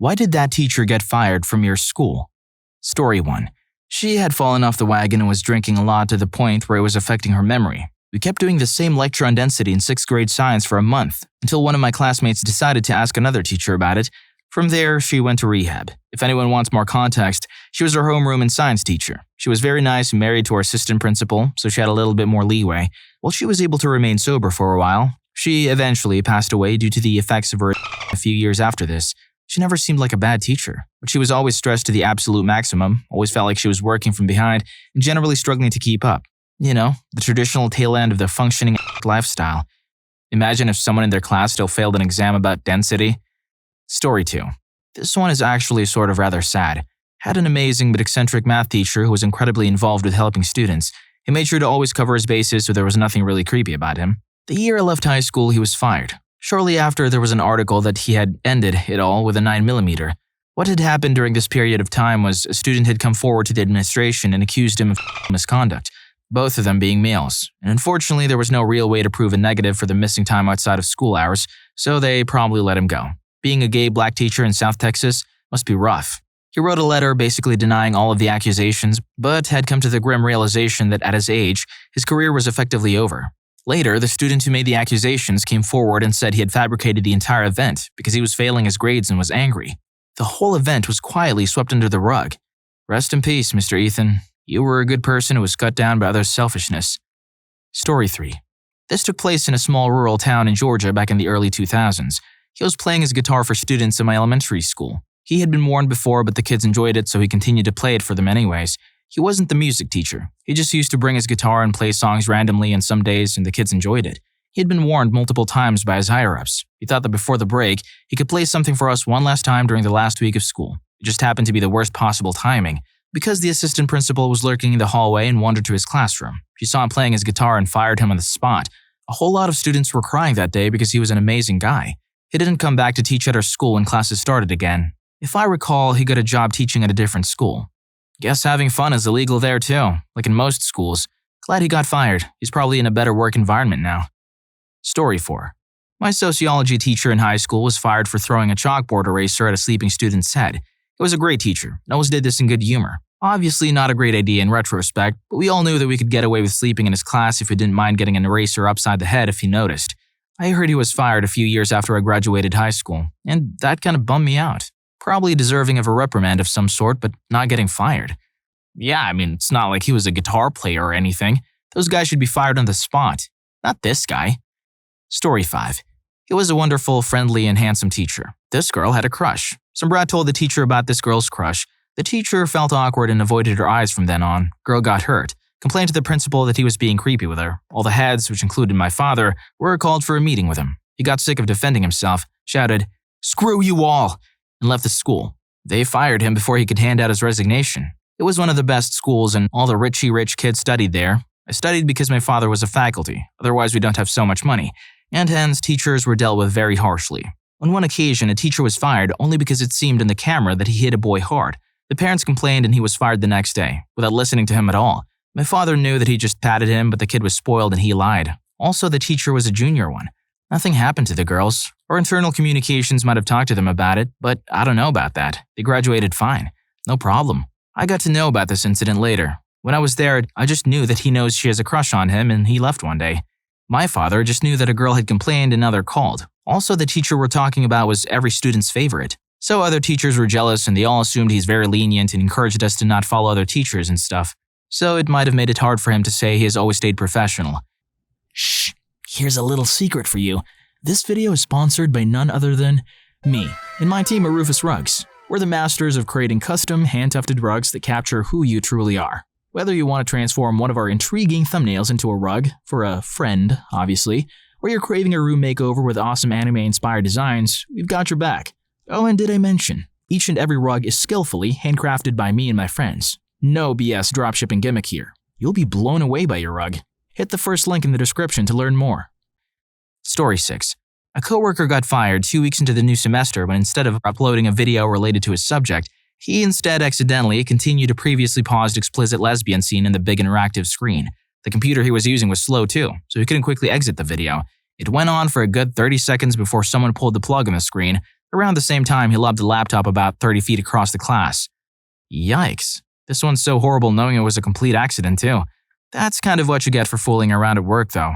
Why did that teacher get fired from your school? Story 1. She had fallen off the wagon and was drinking a lot to the point where it was affecting her memory. We kept doing the same lecture on density in 6th grade science for a month, until one of my classmates decided to ask another teacher about it. From there, she went to rehab. If anyone wants more context, she was our homeroom and science teacher. She was very nice and married to our assistant principal, so she had a little bit more leeway. While she was able to remain sober for a while, she eventually passed away due to the effects of her a few years after this. She never seemed like a bad teacher, but she was always stressed to the absolute maximum, always felt like she was working from behind, and generally struggling to keep up. You know, the traditional tail end of the functioning lifestyle. Imagine if someone in their class still failed an exam about density. Story 2. This one is actually sort of rather sad. Had an amazing but eccentric math teacher who was incredibly involved with helping students. He made sure to always cover his bases so there was nothing really creepy about him. The year I left high school, he was fired. Shortly after, there was an article that he had ended it all with a 9mm. What had happened during this period of time was a student had come forward to the administration and accused him of misconduct, both of them being males. And unfortunately, there was no real way to prove a negative for the missing time outside of school hours, so they probably let him go. Being a gay black teacher in South Texas must be rough. He wrote a letter basically denying all of the accusations, but had come to the grim realization that at his age, his career was effectively over. Later, the student who made the accusations came forward and said he had fabricated the entire event because he was failing his grades and was angry. The whole event was quietly swept under the rug. Rest in peace, Mr. Ethan. You were a good person who was cut down by others' selfishness. Story 3. This took place in a small rural town in Georgia back in the early 2000s. He was playing his guitar for students in my elementary school. He had been warned before, but the kids enjoyed it, so he continued to play it for them anyways. He wasn't the music teacher. He just used to bring his guitar and play songs randomly and some days, and the kids enjoyed it. He had been warned multiple times by his higher-ups. He thought that before the break, he could play something for us one last time during the last week of school. It just happened to be the worst possible timing, because the assistant principal was lurking in the hallway and wandered to his classroom. She saw him playing his guitar and fired him on the spot. A whole lot of students were crying that day because he was an amazing guy. He didn't come back to teach at our school when classes started again. If I recall, he got a job teaching at a different school. Guess having fun is illegal there too, like in most schools. Glad he got fired. He's probably in a better work environment now. Story 4. My sociology teacher in high school was fired for throwing a chalkboard eraser at a sleeping student's head. He was a great teacher, and always did this in good humor. Obviously not a great idea in retrospect, but we all knew that we could get away with sleeping in his class if we didn't mind getting an eraser upside the head if he noticed. I heard he was fired a few years after I graduated high school, and that kind of bummed me out. Probably deserving of a reprimand of some sort, but not getting fired. Yeah, I mean, it's not like he was a guitar player or anything. Those guys should be fired on the spot. Not this guy. Story 5. He was a wonderful, friendly, and handsome teacher. This girl had a crush. Some brat told the teacher about this girl's crush. The teacher felt awkward and avoided her eyes from then on. Girl got hurt. Complained to the principal that he was being creepy with her. All the heads, which included my father, were called for a meeting with him. He got sick of defending himself, shouted, "Screw you all!" and left the school. They fired him before he could hand out his resignation. It was one of the best schools and all the rich kids studied there. I studied because my father was a faculty, otherwise we don't have so much money, and hence teachers were dealt with very harshly. On one occasion, a teacher was fired only because it seemed in the camera that he hit a boy hard. The parents complained and he was fired the next day, without listening to him at all. My father knew that he just patted him, but the kid was spoiled and he lied. Also, the teacher was a junior one. Nothing happened to the girls. Our internal communications might have talked to them about it, but I don't know about that. They graduated fine. No problem. I got to know about this incident later. When I was there, I just knew that he knows she has a crush on him and he left one day. My father just knew that a girl had complained and now they're called. Also, the teacher we're talking about was every student's favorite. So other teachers were jealous and they all assumed he's very lenient and encouraged us to not follow other teachers and stuff. So it might have made it hard for him to say he has always stayed professional. Shh, here's a little secret for you. This video is sponsored by none other than me and my team at Rufus Rugs. We're the masters of creating custom, hand-tufted rugs that capture who you truly are. Whether you want to transform one of our intriguing thumbnails into a rug, for a friend, obviously, or you're craving a room makeover with awesome anime-inspired designs, we've got your back. Oh, and did I mention, each and every rug is skillfully handcrafted by me and my friends. No BS dropshipping gimmick here. You'll be blown away by your rug. Hit the first link in the description to learn more. Story 6. A coworker got fired 2 weeks into the new semester when instead of uploading a video related to his subject, he instead accidentally continued a previously paused explicit lesbian scene in the big interactive screen. The computer he was using was slow too, so he couldn't quickly exit the video. It went on for a good 30 seconds before someone pulled the plug on the screen, Around the same time, he lobbed the laptop about 30 feet across the class. Yikes. This one's so horrible knowing it was a complete accident, too. That's kind of what you get for fooling around at work, though.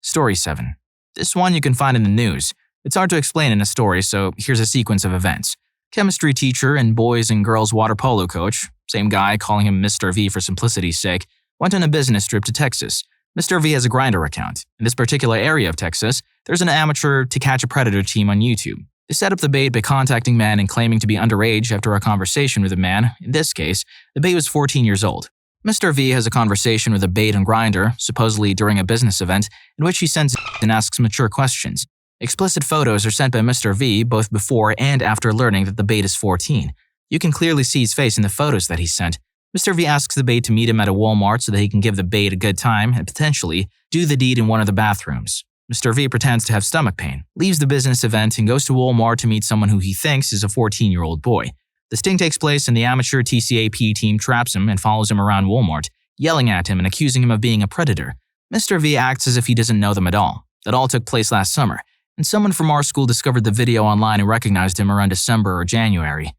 Story 7. This one you can find in the news. It's hard to explain in a story, so here's a sequence of events. Chemistry teacher and boys and girls water polo coach, same guy, calling him Mr. V for simplicity's sake, went on a business trip to Texas. Mr. V has a Grindr account. In this particular area of Texas, there's an amateur to catch a predator team on YouTube. They set up the bait by contacting men and claiming to be underage after a conversation with a man. In this case, the bait was 14 years old. Mr. V has a conversation with a bait on Grindr, supposedly during a business event, in which he sends and asks mature questions. Explicit photos are sent by Mr. V both before and after learning that the bait is 14. You can clearly see his face in the photos that he sent. Mr. V asks the bait to meet him at a Walmart so that he can give the bait a good time and potentially do the deed in one of the bathrooms. Mr. V pretends to have stomach pain, leaves the business event, and goes to Walmart to meet someone who he thinks is a 14-year-old boy. The sting takes place and the amateur TCAP team traps him and follows him around Walmart, yelling at him and accusing him of being a predator. Mr. V acts as if he doesn't know them at all. That all took place last summer, and someone from our school discovered the video online and recognized him around December or January.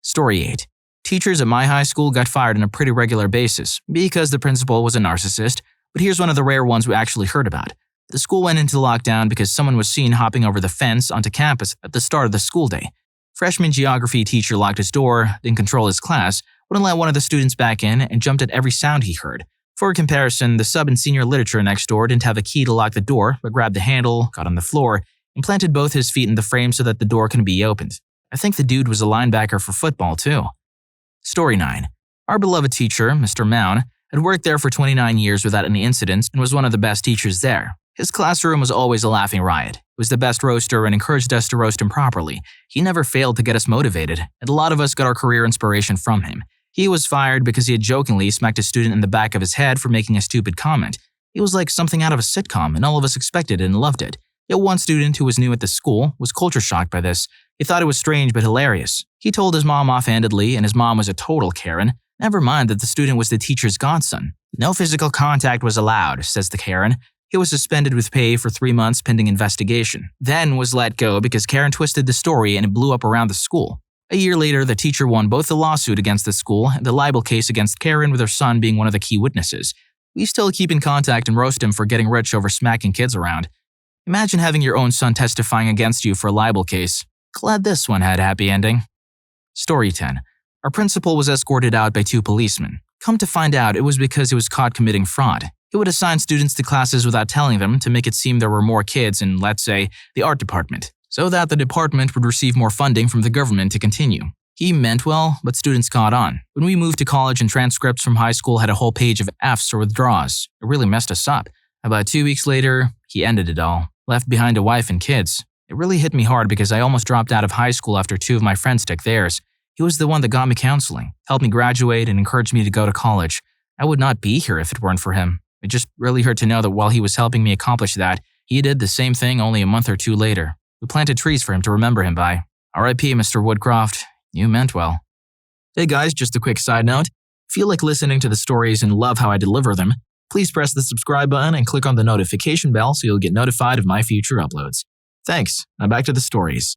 Story 8. Teachers at my high school got fired on a pretty regular basis because the principal was a narcissist, but here's one of the rare ones we actually heard about. The school went into lockdown because someone was seen hopping over the fence onto campus at the start of the school day. Freshman geography teacher locked his door, didn't control his class, wouldn't let one of the students back in, and jumped at every sound he heard. For comparison, the sub in senior literature next door didn't have a key to lock the door, but grabbed the handle, got on the floor, and planted both his feet in the frame so that the door couldn't be opened. I think the dude was a linebacker for football, too. Story 9. Our beloved teacher, Mr. Mound, had worked there for 29 years without any incidents and was one of the best teachers there. His classroom was always a laughing riot. He was the best roaster and encouraged us to roast him properly. He never failed to get us motivated, and a lot of us got our career inspiration from him. He was fired because he had jokingly smacked a student in the back of his head for making a stupid comment. It was like something out of a sitcom, and all of us expected it and loved it. Yet one student who was new at the school was culture shocked by this. He thought it was strange but hilarious. He told his mom offhandedly, and his mom was a total Karen. Never mind that the student was the teacher's godson. No physical contact was allowed, says the Karen. He was suspended with pay for 3 months pending investigation, then was let go because Karen twisted the story and it blew up around the school. A year later, the teacher won both the lawsuit against the school and the libel case against Karen, with her son being one of the key witnesses. We still keep in contact and roast him for getting rich over smacking kids around. Imagine having your own son testifying against you for a libel case. Glad this one had a happy ending. Story 10. Our principal was escorted out by 2 policemen. Come to find out, it was because he was caught committing fraud. He would assign students to classes without telling them to make it seem there were more kids in, let's say, the art department, so that the department would receive more funding from the government to continue. He meant well, but students caught on. When we moved to college and transcripts from high school had a whole page of Fs or withdraws, it really messed us up. About 2 weeks later, he ended it all, left behind a wife and kids. It really hit me hard because I almost dropped out of high school after 2 of my friends took theirs. He was the one that got me counseling, helped me graduate, and encouraged me to go to college. I would not be here if it weren't for him. It just really hurt to know that while he was helping me accomplish that, he did the same thing only a month or 2 later. We planted trees for him to remember him by. R.I.P. Mr. Woodcroft. You meant well. Hey guys, just a quick side note. If you like listening to the stories and love how I deliver them, please press the subscribe button and click on the notification bell so you'll get notified of my future uploads. Thanks. Now back to the stories.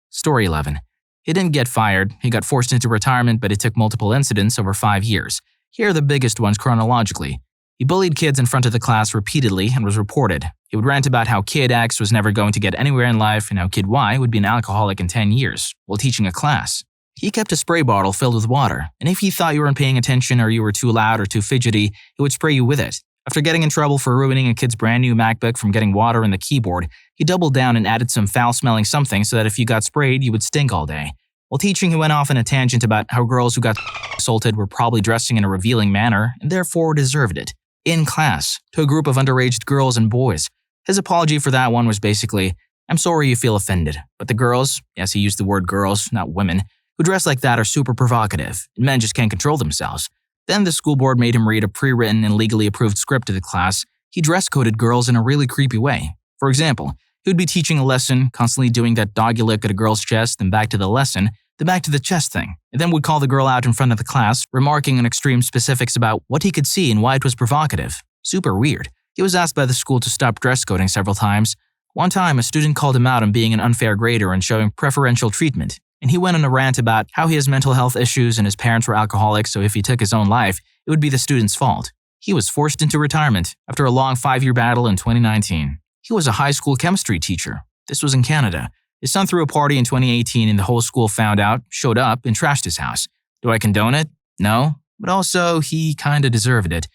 Story 11. He didn't get fired. He got forced into retirement, but it took multiple incidents over 5 years. Here are the biggest ones chronologically. He bullied kids in front of the class repeatedly and was reported. He would rant about how Kid X was never going to get anywhere in life and how Kid Y would be an alcoholic in 10 years while teaching a class. He kept a spray bottle filled with water, and if he thought you weren't paying attention or you were too loud or too fidgety, he would spray you with it. After getting in trouble for ruining a kid's brand new MacBook from getting water in the keyboard, he doubled down and added some foul-smelling something so that if you got sprayed, you would stink all day. While teaching, he went off on a tangent about how girls who got assaulted were probably dressing in a revealing manner and therefore deserved it. In class, to a group of underage girls and boys. His apology for that one was basically, I'm sorry you feel offended, but the girls, yes, he used the word girls, not women, who dress like that are super provocative, and men just can't control themselves. Then the school board made him read a pre-written and legally approved script to the class. He dress-coded girls in a really creepy way. For example, he would be teaching a lesson, constantly doing that doggy look at a girl's chest, then back to the lesson, then back to the chest thing, and then would call the girl out in front of the class, remarking on extreme specifics about what he could see and why it was provocative. Super weird. He was asked by the school to stop dress coding several times. One time, a student called him out on being an unfair grader and showing preferential treatment, and he went on a rant about how he has mental health issues and his parents were alcoholics, so if he took his own life, it would be the student's fault. He was forced into retirement after a long 5-year battle in 2019. He was a high school chemistry teacher. This was in Canada. His son threw a party in 2018 and the whole school found out, showed up, and trashed his house. Do I condone it? No. But also, he kinda deserved it.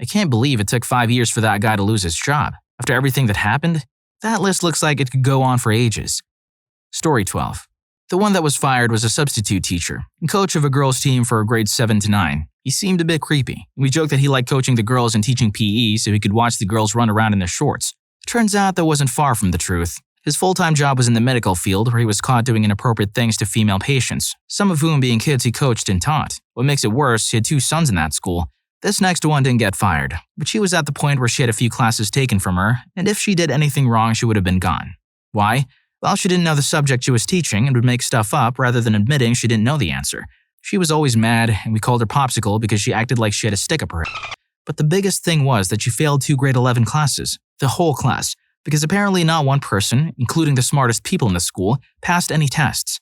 I can't believe it took 5 years for that guy to lose his job. After everything that happened, that list looks like it could go on for ages. Story 12. The one that was fired was a substitute teacher and coach of a girls' team for grades 7 to 9. He seemed a bit creepy. We joked that he liked coaching the girls and teaching PE so he could watch the girls run around in their shorts. It turns out that wasn't far from the truth. His full-time job was in the medical field where he was caught doing inappropriate things to female patients, some of whom being kids he coached and taught. What makes it worse, he had 2 sons in that school. This next one didn't get fired, but she was at the point where she had a few classes taken from her, and if she did anything wrong, she would have been gone. Why? Well, she didn't know the subject she was teaching and would make stuff up rather than admitting she didn't know the answer. She was always mad, and we called her Popsicle because she acted like she had a stick up her head. But the biggest thing was that she failed 2 grade 11 classes, the whole class, because apparently not one person, including the smartest people in the school, passed any tests.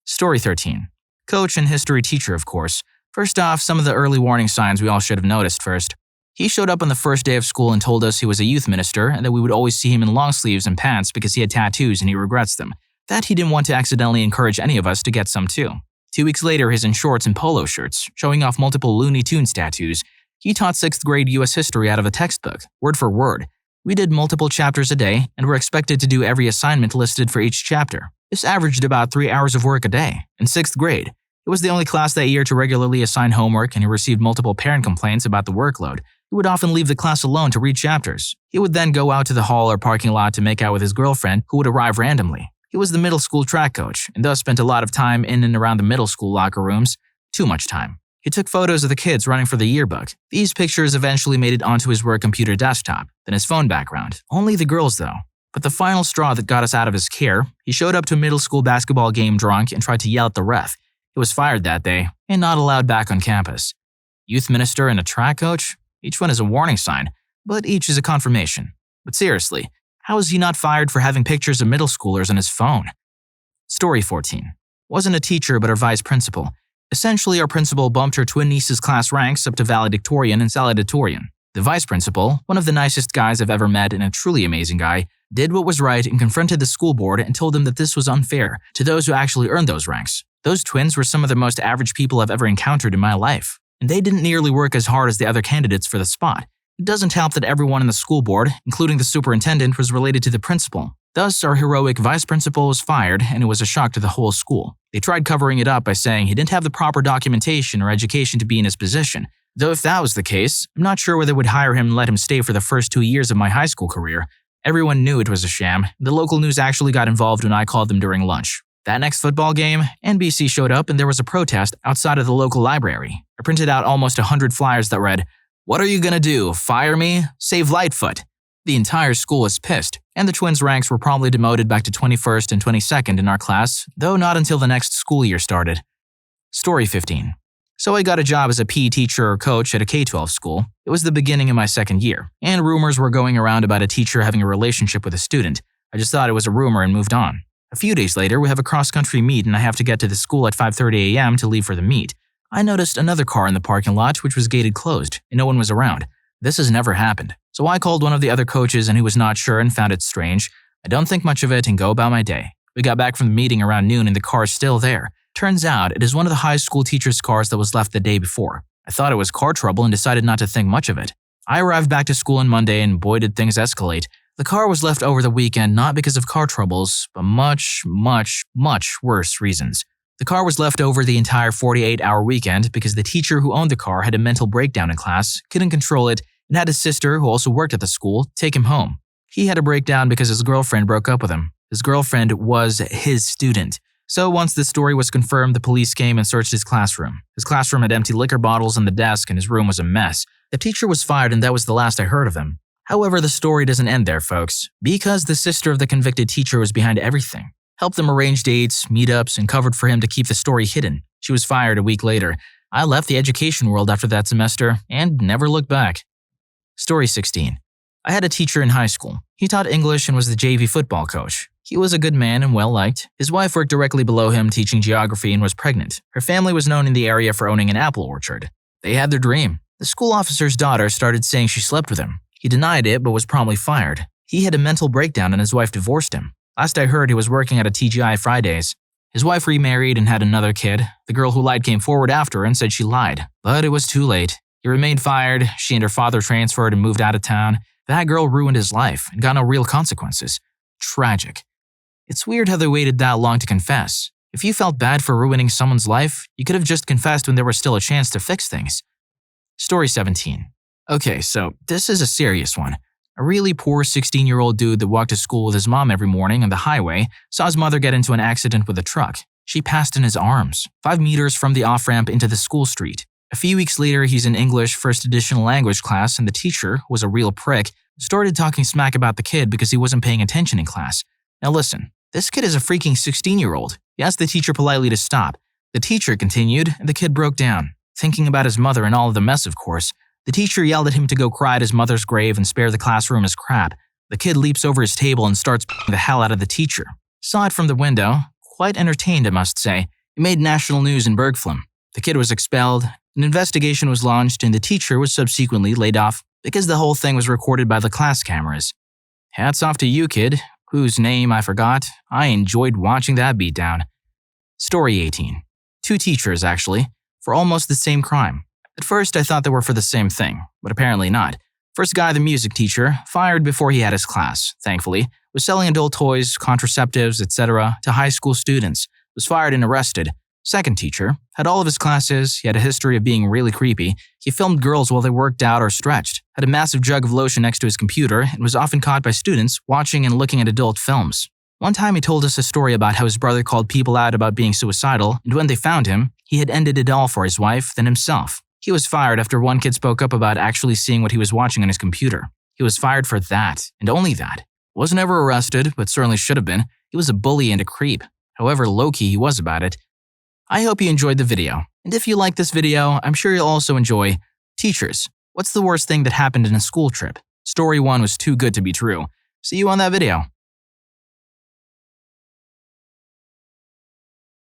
Story 13. Coach and history teacher, of course. First off, some of the early warning signs we all should have noticed first. He showed up on the first day of school and told us he was a youth minister and that we would always see him in long sleeves and pants because he had tattoos and he regrets them. That he didn't want to accidentally encourage any of us to get some too. 2 weeks later, he's in shorts and polo shirts, showing off multiple Looney Tunes tattoos. He taught 6th grade US history out of a textbook, word for word. We did multiple chapters a day and were expected to do every assignment listed for each chapter. This averaged about 3 hours of work a day. In 6th grade, it was the only class that year to regularly assign homework and he received multiple parent complaints about the workload. He would often leave the class alone to read chapters. He would then go out to the hall or parking lot to make out with his girlfriend who would arrive randomly. He was the middle school track coach and thus spent a lot of time in and around the middle school locker rooms. Too much time. He took photos of the kids running for the yearbook. These pictures eventually made it onto his work computer desktop, then his phone background. Only the girls though. But the final straw that got us out of his care, he showed up to a middle school basketball game drunk and tried to yell at the ref. He was fired that day and not allowed back on campus. Youth minister and a track coach? Each one is a warning sign, but each is a confirmation. But seriously, how is he not fired for having pictures of middle schoolers on his phone? Story 14. Wasn't a teacher but our vice principal. Essentially, our principal bumped her twin niece's class ranks up to valedictorian and salutatorian. The vice principal, one of the nicest guys I've ever met and a truly amazing guy, did what was right and confronted the school board and told them that this was unfair to those who actually earned those ranks. Those twins were some of the most average people I've ever encountered in my life, and they didn't nearly work as hard as the other candidates for the spot. It doesn't help that everyone in the school board, including the superintendent, was related to the principal. Thus, our heroic vice principal was fired, and it was a shock to the whole school. They tried covering it up by saying he didn't have the proper documentation or education to be in his position. Though if that was the case, I'm not sure whether they would hire him and let him stay for the first 2 years of my high school career. Everyone knew it was a sham. The local news actually got involved when I called them during lunch. That next football game, NBC showed up and there was a protest outside of the local library. I printed out almost 100 flyers that read, "What are you gonna do, fire me? Save Lightfoot." The entire school was pissed, and the twins' ranks were probably demoted back to 21st and 22nd in our class, though not until the next school year started. Story 15. So I got a job as a PE teacher or coach at a K-12 school. It was the beginning of my 2nd year, and rumors were going around about a teacher having a relationship with a student. I just thought it was a rumor and moved on. A few days later, we have a cross-country meet and I have to get to the school at 5:30 a.m. to leave for the meet. I noticed another car in the parking lot which was gated closed, and no one was around. This has never happened. So I called one of the other coaches and he was not sure and found it strange. I don't think much of it and go about my day. We got back from the meeting around noon and the car is still there. Turns out it is one of the high school teacher's cars that was left the day before. I thought it was car trouble and decided not to think much of it. I arrived back to school on Monday and boy did things escalate. The car was left over the weekend not because of car troubles, but much worse reasons. The car was left over the entire 48-hour weekend because the teacher who owned the car had a mental breakdown in class, couldn't control it, and had his sister, who also worked at the school, take him home. He had a breakdown because his girlfriend broke up with him. His girlfriend was his student. So once this story was confirmed, the police came and searched his classroom. His classroom had empty liquor bottles on the desk and his room was a mess. The teacher was fired and that was the last I heard of him. However, the story doesn't end there, folks, because the sister of the convicted teacher was behind everything. Helped them arrange dates, meetups, and covered for him to keep the story hidden. She was fired a week later. I left the education world after that semester and never looked back. Story 16. I had a teacher in high school. He taught English and was the JV football coach. He was a good man and well-liked. His wife worked directly below him teaching geography and was pregnant. Her family was known in the area for owning an apple orchard. They had their dream. The school officer's daughter started saying she slept with him. He denied it but was promptly fired. He had a mental breakdown and his wife divorced him. Last I heard, he was working at a TGI Fridays. His wife remarried and had another kid. The girl who lied came forward after and said she lied. But it was too late. He remained fired. She and her father transferred and moved out of town. That girl ruined his life and got no real consequences. Tragic. It's weird how they waited that long to confess. If you felt bad for ruining someone's life, you could have just confessed when there was still a chance to fix things. Story 17. Okay, so this is a serious one. A really poor 16-year-old dude that walked to school with his mom every morning on the highway saw his mother get into an accident with a truck. She passed in his arms, 5 meters from the off-ramp into the school street. A few weeks later, he's in English first additional language class and the teacher, who was a real prick, started talking smack about the kid because he wasn't paying attention in class. Now listen, this kid is a freaking 16-year-old. He asked the teacher politely to stop. The teacher continued, and the kid broke down. Thinking about his mother and all of the mess, of course. The teacher yelled at him to go cry at his mother's grave and spare the classroom his crap. The kid leaps over his table and starts beating the hell out of the teacher. Saw it from the window. Quite entertained, I must say. It made national news in Bergflam. The kid was expelled, an investigation was launched, and the teacher was subsequently laid off because the whole thing was recorded by the class cameras. Hats off to you, kid, whose name I forgot. I enjoyed watching that beatdown. Story 18. 2 teachers, actually, for almost the same crime. At first, I thought they were for the same thing, but apparently not. First guy, the music teacher, fired before he had his class, thankfully, was selling adult toys, contraceptives, etc. to high school students, was fired and arrested. Second teacher, had all of his classes, he had a history of being really creepy, he filmed girls while they worked out or stretched, had a massive jug of lotion next to his computer, and was often caught by students watching and looking at adult films. One time he told us a story about how his brother called people out about being suicidal, and when they found him, he had ended it all for his wife, then himself. He was fired after one kid spoke up about actually seeing what he was watching on his computer. He was fired for that, and only that. Wasn't ever arrested, but certainly should have been. He was a bully and a creep. However low-key he was about it. I hope you enjoyed the video, and if you like this video, I'm sure you'll also enjoy Teachers. What's the worst thing that happened in a school trip? Story 1 was too good to be true. See you on that video.